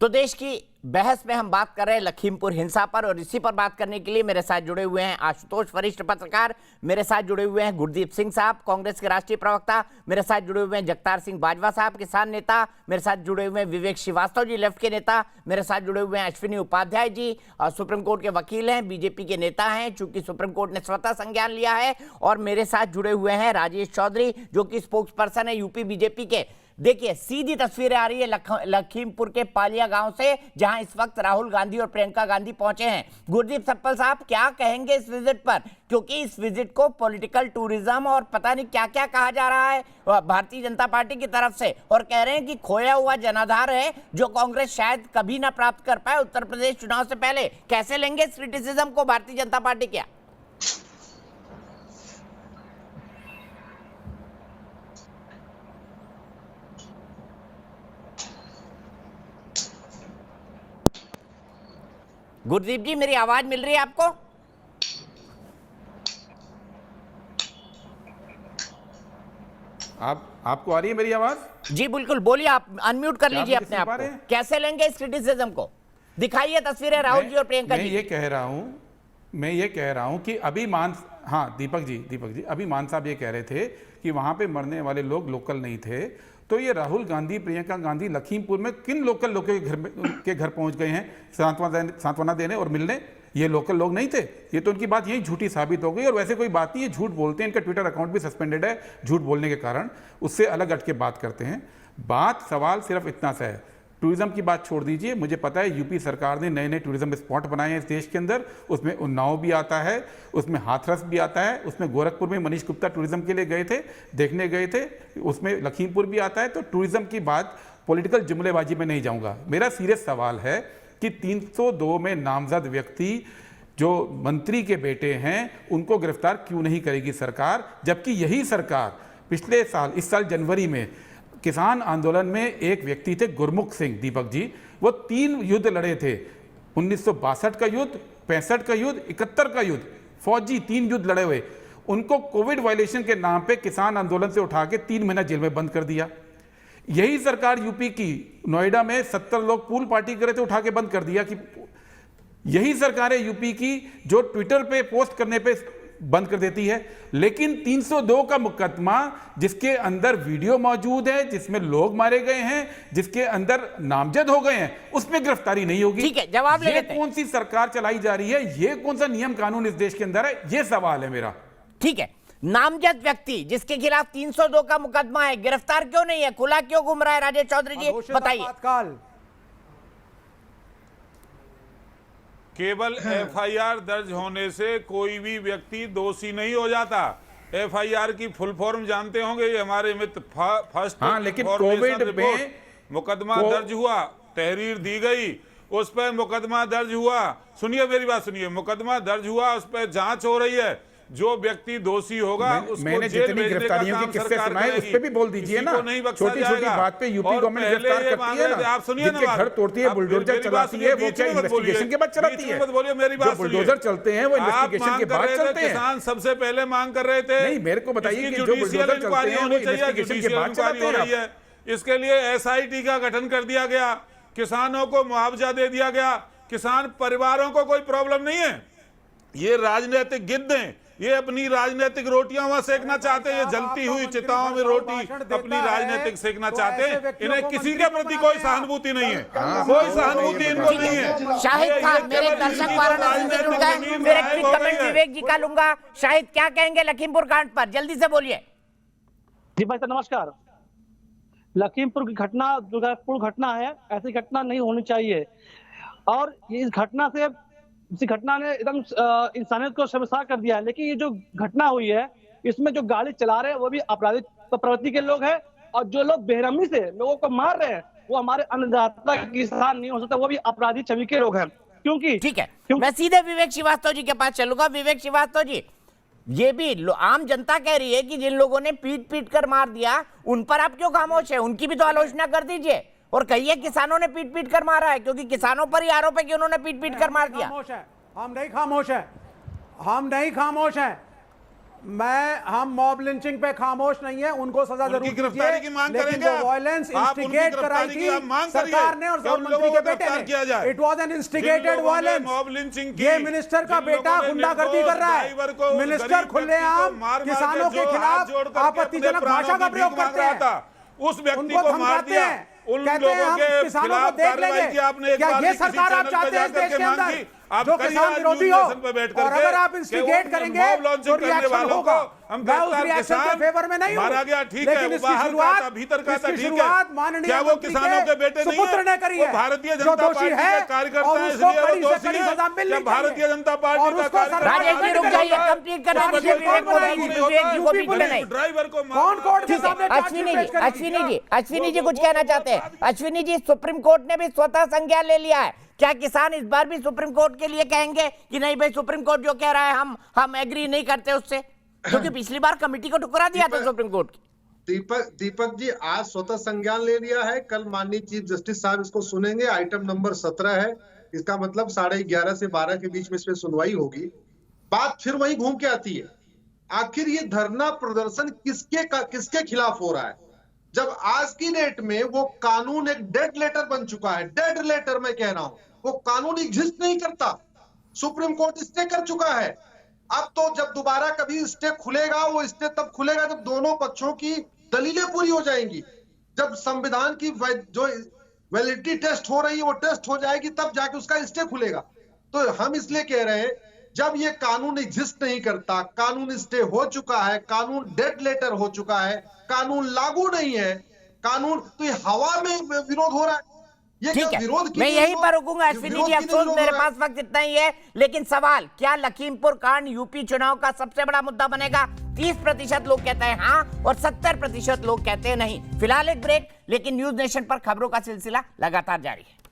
तो देश की बहस में हम बात कर रहे हैं लखीमपुर हिंसा पर, और इसी पर बात करने के लिए मेरे साथ जुड़े हुए हैं आशुतोष, वरिष्ठ पत्रकार, मेरे साथ जुड़े हुए हैं गुरदीप सिंह साहब, कांग्रेस के राष्ट्रीय प्रवक्ता, मेरे साथ जुड़े हुए हैं जगतार सिंह बाजवा साहब, किसान नेता, मेरे साथ जुड़े हुए हैं विवेक श्रीवास्तव जी, लेफ्ट के नेता, मेरे साथ जुड़े हुए हैं अश्विनी उपाध्याय जी, सुप्रीम कोर्ट के वकील हैं, बीजेपी के नेता हैं, चूंकि सुप्रीम कोर्ट ने स्वतः संज्ञान लिया है, और मेरे साथ जुड़े हुए हैं राजेश चौधरी जो कि स्पोक्स पर्सन है यूपी बीजेपी के। देखिए सीधी तस्वीरें आ रही है लखीमपुर के पालिया गांव से, जहां इस वक्त राहुल गांधी और प्रियंका गांधी पहुंचे हैं। गुरदीप सप्पल साहब क्या कहेंगे इस विजिट पर, क्योंकि इस विजिट को पॉलिटिकल टूरिज्म और पता नहीं क्या क्या कहा जा रहा है भारतीय जनता पार्टी की तरफ से, और कह रहे हैं कि खोया हुआ जनाधार है जो कांग्रेस शायद कभी ना प्राप्त कर पाए उत्तर प्रदेश चुनाव से पहले। कैसे लेंगे इस क्रिटिसिज्म को भारतीय जनता पार्टी? क्या गुरदीप जी मेरी आवाज मिल रही है आपको? आपको आ रही है मेरी आवाज? जी बिल्कुल, बोलिए, आप अनम्यूट कर लीजिए अपने आप को। कैसे लेंगे इस क्रिटिसिज्म को? दिखाइए तस्वीरें राहुल जी और प्रियंका जी। मैं ये कह रहा हूं कि अभी दीपक जी अभी मान साहब ये कह रहे थे कि वहां पे मरने वाले लोग लोकल नहीं थे। तो ये राहुल गांधी, प्रियंका गांधी लखीमपुर में किन लोकल लोगों के घर पहुंच गए हैं सांत्वना देने और मिलने? ये लोकल लोग नहीं थे। ये तो उनकी बात यही झूठी साबित हो गई। और वैसे कोई बात नहीं है, झूठ बोलते हैं, इनका ट्विटर अकाउंट भी सस्पेंडेड है झूठ बोलने के कारण। उससे अलग हट के बात करते हैं। सवाल सिर्फ इतना सा है, टूरिज्म की बात छोड़ दीजिए। मुझे पता है यूपी सरकार ने नए नए टूरिज्म स्पॉट बनाए हैं इस देश के अंदर। उसमें उन्नाव भी आता है, उसमें हाथरस भी आता है, उसमें गोरखपुर में मनीष गुप्ता टूरिज्म के लिए गए थे, देखने गए थे, उसमें लखीमपुर भी आता है। तो टूरिज्म की बात पॉलिटिकल जुमलेबाजी में नहीं जाऊंगा। मेरा सीरियस सवाल है कि 302 में नामजद व्यक्ति जो मंत्री के बेटे हैं उनको गिरफ्तार क्यों नहीं करेगी सरकार, जबकि यही सरकार पिछले साल, इस साल जनवरी में किसान आंदोलन में एक व्यक्ति थे गुरमुख सिंह, दीपक जी, वो 3 युद्ध लड़े थे। 1962 का युद्ध, 65 का युद्ध, 71 का युद्ध, फौजी 3 युद्ध लड़े हुए। उनको कोविड वायलेशन के नाम पे किसान आंदोलन से उठा के 3 महीना जेल में बंद कर दिया। यही सरकार यूपी की नोएडा में 70 लोग पूल पार्टी करे थे, उठा के बंद कर दिया। कि यही सरकार है यूपी की जो ट्विटर पे पोस्ट करने पे बंद कर देती है। लेकिन 302 का मुकदमा जिसके अंदर वीडियो मौजूद है, जिसमें लोग मारे गए हैं, जिसके अंदर नामजद हो गए हैं, उसमें गिरफ्तारी नहीं होगी। ठीक है, जवाब ले लेते हैं। कौन सी सरकार चलाई जा रही है? ये कौन सा नियम कानून इस देश के अंदर है? ये सवाल है मेरा। ठीक है, नामजद व्यक्ति जिसके खिलाफ 302 का मुकदमा है, गिरफ्तार क्यों नहीं है, खुला क्यों घूम रहा है? राजेश चौधरी जी बताइए। केवल एफआईआर दर्ज होने से कोई भी व्यक्ति दोषी नहीं हो जाता। एफआईआर की फुल फॉर्म जानते होंगे, ये हमारे मित्र फर्स्ट लेकिन कोविड में मुकदमा दर्ज हुआ, तहरीर दी गई, उस पर मुकदमा दर्ज हुआ। सुनिए मेरी बात सुनिए, मुकदमा दर्ज हुआ, उस पर जांच हो रही है। जो व्यक्ति दोषी होगा उसको मैंने जितनी गिरफ्तारियों के किस्से सुनाए उस पे भी बोल दीजिए ना। छोटी छोटी बात पे यूपी गवर्नमेंट गिरफ्तार करती है ना। आप सुनिए ना, घर तोड़ती है, बुलडोजर चलाती है, वो क्या इन्वेस्टिगेशन के बाद चलाती है? बोलिए मेरी बात, बुलडोजर चलते हैं वो इन्वेस्टिगेशन के बाद चलते हैं। किसान सबसे पहले मांग कर रहे थे, नहीं मेरे को बताइए कि जो बुलडोजर चलते हैं वो इन्वेस्टिगेशन के बाद चलाते हैं। इसके लिए एसआईटी का गठन कर दिया गया, किसानों को मुआवजा दे दिया गया, किसान परिवारों को कोई प्रॉब्लम नहीं है। ये राजनीतिक गिद्ध हैं, ये अपनी राजनीतिक रोटियां वहां सेकना चाहते हैं। ये जलती हुई चिताओं में रोटी अपनी राजनीतिक सेकना चाहते हैं। इन्हें किसी के प्रति कोई सहानुभूति नहीं है, कोई सहानुभूति इनको नहीं है। शाहिद खान, मेरे दर्शक वाराणसी से जुड़ गए, मेरे कमेंट विवेक जी का लूंगा। शाहिद क्या कहेंगे लखीमपुर कांड पर, जल्दी से बोलिए। जी भाई साहब नमस्कार। लखीमपुर की घटना दुर्भाग्यपूर्ण घटना है, ऐसी घटना नहीं होनी चाहिए। और इस घटना ने एकदम इंसानियत को शर्मसार कर दिया है। लेकिन ये जो घटना हुई है, इसमें जो गाड़ी चला रहे हैं वो भी आपराधिक प्रवृत्ति के लोग हैं, और जो लोग बेरहमी से लोगों को मार रहे हैं वो हमारे अन्नदाता किसान नहीं हो सकता, वो भी अपराधी छवि के लोग हैं। क्योंकि ठीक है, मैं सीधे विवेक श्रीवास्तव जी के पास चलूंगा। विवेक श्रीवास्तव जी, ये भी आम जनता कह रही है कि जिन लोगों ने पीट पीट कर मार दिया उन पर आप क्यों खामोश है? उनकी भी तो आलोचना कर दीजिए, और कहिए किसानों ने पीट पीट कर मारा है, क्योंकि किसानों पर ही आरोप है कि उन्होंने पीट पीट कर मार दिया। हम नहीं खामोश है, हम नहीं खामोश है। हम मॉब लिंचिंग पे खामोश नहीं है, उनको सजा उनकी जरूर गिरफ्तारी की मांग लेकिन करेंगे वो आप। वायलेंस आप उनकी इंस्टिगेट कराई गिरफ्तारी की आप मांग थी करिए सरकार ने और कि उन मंत्री लोगों के को बेटे गिरफ्तार किया ने। जाए। इट वाज एन जिन इंस्टिगेटेड लोगों ने वायलेंस। मॉब लिंचिंग की, ये मिनिस्टर का जिन बेटा लोगों ने गुंडागर्दी निर्दोष कर रहा ड्राइवर है। को, मिनिस्टर गरीब व्यक्ति को खुलेआम मार मार किसानों के के जो हाथ खिलाफ जोड़ करके आपत्तिजनक अपने भाषा का प्राणों की प्रयोग भीख मांग करते रहा हैं। था, उस व्यक्ति उनको को मार धमकाते दिया। हैं, उन कहते हैं लोगों हम के किसानों को खिलाफ देख कार्रवाई लेंगे। की आपने एक क्या बार ये भी किसी सरकार आप चैनल पे चाहते हैं इस जाकर देश के मांग अंदर की? आप जो करिए किसान आज विरोधी न्यूज़ हो, नेशन पे बैठ और करके अगर आप कि इंस्टिगेट उन करेंगे मॉब लॉन्चिंग तो करने रिएक्शन वालों होगा। को हम मैं उस गिरफ्तार रिएक्शन के किसान फेवर में नहीं हूं, मारा गया, ठीक है, लेकिन वो इसकी बाहर का शुरुआत था, भीतर का था, इसकी ठीक है। शुरुआत माननीय क्या वो मंत्री किसानों के बेटे नहीं सुपुत्र है? ने करी वो है, भारतीय जो जनता दोषी पार्टी है के कार्यकर्ता और है, उसको इसलिए वो कड़ी से दोषी कड़ी है। सजा मिलनी क्या चाहिए। भारतीय जनता पार्टी और का उसको कार्यकर्ता राजेश जी रुक जाइए, कंप्लीट करने राजेश दीजिए जी कौन विवेक को, बनाएगी? विवेक जी को बीच में नहीं। ड्राइवर को कौन कोर्ट के ठीक है, सामने अश्विनी जी, अश्विनी जी कुछ कहना चाहते हैं? अश्विनी जी, सुप्रीम कोर्ट ने भी स्वतः संज्ञान ले लिया है, क्या किसान इस बार भी सुप्रीम कोर्ट के लिए कहेंगे कि नहीं भाई सुप्रीम कोर्ट जो कह रहा है हम एग्री नहीं करते उससे, क्योंकि पिछली बार कमेटी को ठुकरा दिया था सुप्रीम कोर्ट की। दीपक जी आज स्वतः संज्ञान ले लिया है, कल माननीय चीफ जस्टिस साहब इसको सुनेंगे। आइटम नंबर 17 है, इसका मतलब 11:30 से 12 के बीच में इसमें सुनवाई होगी। बात फिर वही घूम के आती है, आखिर ये धरना प्रदर्शन किसके खिलाफ हो रहा है, जब आज की डेट में वो कानून एक डेड लेटर बन चुका है। डेड लेटर मैं कह रहा हूं, वो कानून एग्जिस्ट नहीं करता, सुप्रीम कोर्ट स्टे कर चुका है। अब तो जब दोबारा कभी स्टे खुलेगा, वो स्टे तब खुलेगा जब दोनों पक्षों की दलीलें पूरी हो जाएंगी, जब संविधान की जो वैलिडिटी टेस्ट हो रही है वो टेस्ट हो जाएगी, तब जाके उसका स्टे खुलेगा। तो हम इसलिए कह रहे हैं जब ये कानून एग्जिस्ट नहीं करता, कानून स्टे हो चुका है, कानून डेड लेटर हो चुका है, कानून लागू नहीं है, कानून तो ये हवा में विरोध हो रहा है। ये ठीक क्या है, विरोध की मैं नहीं यहीं हो- पर रुकूंगा अश्विनी विरोध जी, की नहीं अफसोस विरोध मेरे हो रहा है। पास वक्त इतना ही है, लेकिन सवाल क्या लखीमपुर कांड यूपी चुनाव का सबसे बड़ा मुद्दा बनेगा? 30% लोग कहते हैं हाँ और 70% लोग कहते हैं नहीं। फिलहाल एक ब्रेक, लेकिन न्यूज नेशन पर खबरों का सिलसिला लगातार जारी है।